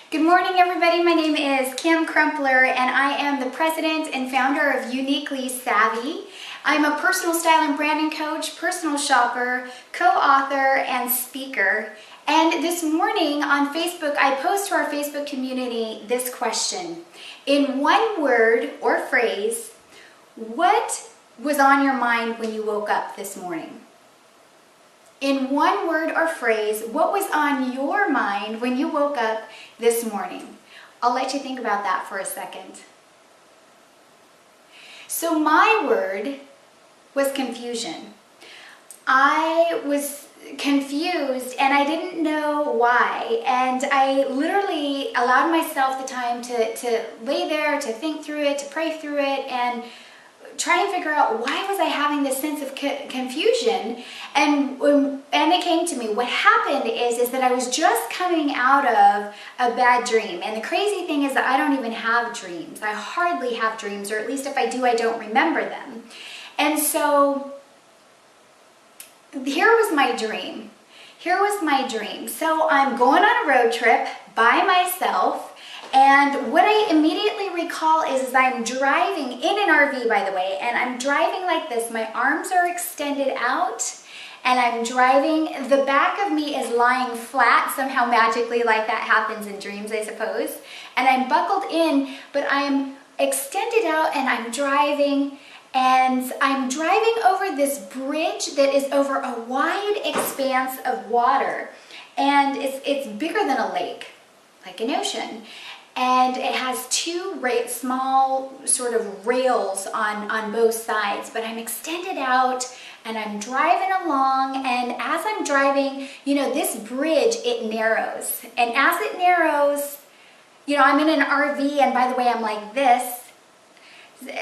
Good morning, everybody. My name is Kim Crumpler, and I am the president and founder of Uniquely Savvy. I'm a personal style and branding coach, personal shopper, co-author, and speaker. And this morning on Facebook, I post to our Facebook community this question. In one word or phrase, what was on your mind when you woke up this morning? In one word or phrase, what was on your mind when you woke up this morning? I'll let you think about that for a second. So my word was confusion. I was confused and I didn't know why. And I literally allowed myself the time to lay there, to think through it, to pray through it, and try and figure out why was I having this sense of confusion. And it came to me. What happened is that I was just coming out of a bad dream. And the crazy thing is that I don't even have dreams. I hardly have dreams, or at least if I do, I don't remember them. And so here was my dream. So I'm going on a road trip by myself. And what I immediately recall is I'm driving in an RV, by the way, and I'm driving like this. My arms are extended out, and I'm driving. The back of me is lying flat, somehow magically, like that happens in dreams, I suppose. And I'm buckled in, but I'm extended out, and I'm driving over this bridge that is over a wide expanse of water. And it's bigger than a lake, like an ocean. And it has two small sort of rails on both sides, but I'm extended out and I'm driving along, and as I'm driving, this bridge, it narrows. And as it narrows, I'm in an RV, and by the way, I'm like this.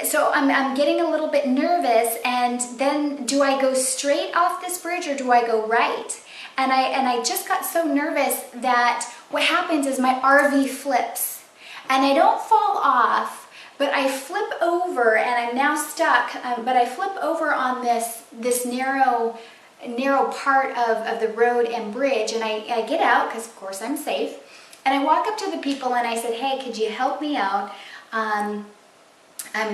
So I'm getting a little bit nervous, and then do I go straight off this bridge or do I go right? And I just got so nervous that what happens is my RV flips. And I don't fall off, but I flip over, and I'm now stuck, but I flip over on this narrow part of the road and bridge, and I get out, because of course I'm safe, and I walk up to the people and I said, hey, could you help me out? I'm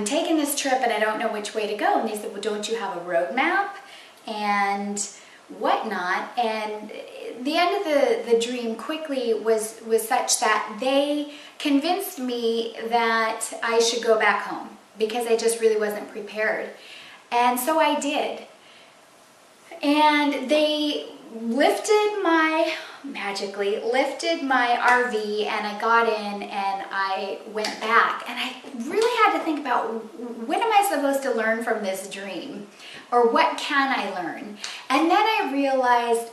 taking this trip and I don't know which way to go. And they said, well, don't you have a road map? And whatnot. And the end of the dream quickly was such that they convinced me that I should go back home because I just really wasn't prepared. And so I did. And they magically lifted my RV, and I got in and I went back. And I really had to think about, what am I supposed to learn from this dream? Or what can I learn? And then I realized,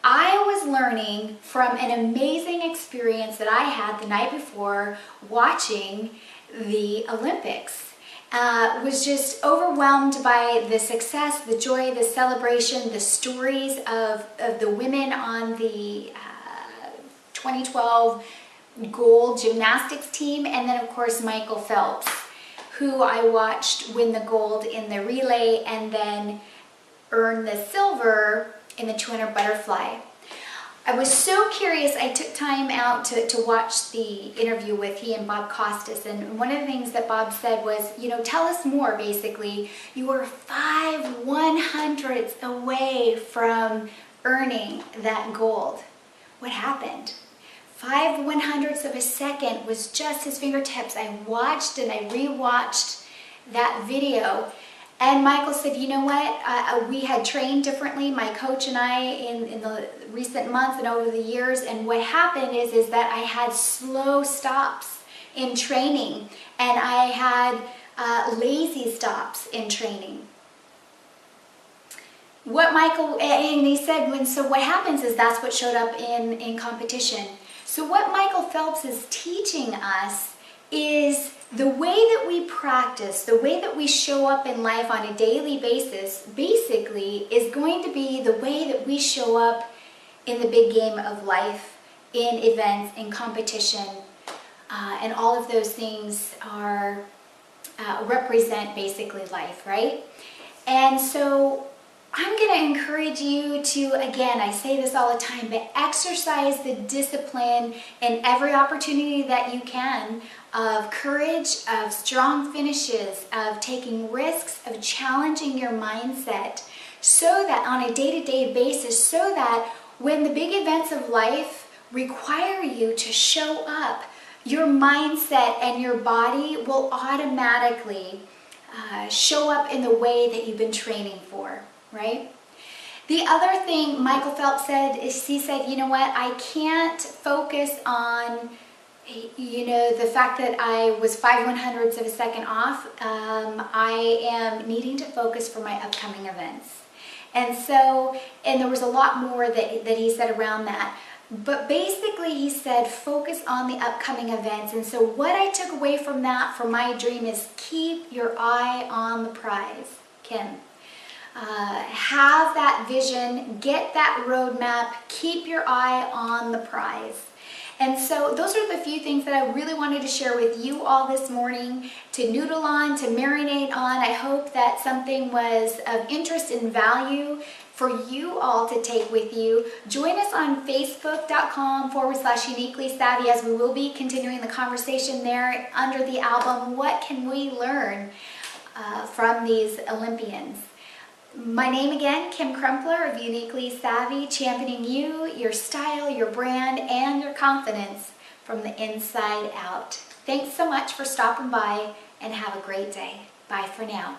I was learning from an amazing experience that I had the night before watching the Olympics. Was just overwhelmed by the success, the joy, the celebration, the stories of the women on the 2012 gold gymnastics team, and then of course Michael Phelps, who I watched win the gold in the relay and then earn the silver in the 200 butterfly. I was so curious, I took time out to watch the interview with he and Bob Costas, and one of the things that Bob said was, tell us more, basically. You were 5/100ths away from earning that gold. What happened? 5/100ths of a second was just his fingertips. I watched and I rewatched that video. And Michael said, you know what, we had trained differently, my coach and I, in the recent months and over the years, and what happened is that I had slow stops in training, and I had lazy stops in training. And he said, so what happens is that's what showed up in competition. So what Michael Phelps is teaching us is the way that we practice, the way that we show up in life on a daily basis, basically is going to be the way that we show up in the big game of life, in events, in competition, and all of those things represent basically life, right? And so I'm going to encourage you to, again, I say this all the time, but exercise the discipline in every opportunity that you can of courage, of strong finishes, of taking risks, of challenging your mindset so that on a day-to-day basis, so that when the big events of life require you to show up, your mindset and your body will automatically show up in the way that you've been training for. Right? The other thing Michael Phelps said is he said, you know what, I can't focus on, the fact that I was 5/100ths of a second off. I am needing to focus for my upcoming events. And there was a lot more that he said around that. But basically he said, focus on the upcoming events. And so what I took away from that for my dream is keep your eye on the prize, Kim. Have that vision, get that roadmap, keep your eye on the prize. And so those are the few things that I really wanted to share with you all this morning, to noodle on, to marinate on. I hope that something was of interest and value for you all to take with you. Join us on facebook.com/uniquely savvy, as we will be continuing the conversation there under the album, What Can We Learn from These Olympians? My name again, Kim Crumpler of Uniquely Savvy, championing you, your style, your brand, and your confidence from the inside out. Thanks so much for stopping by, and have a great day. Bye for now.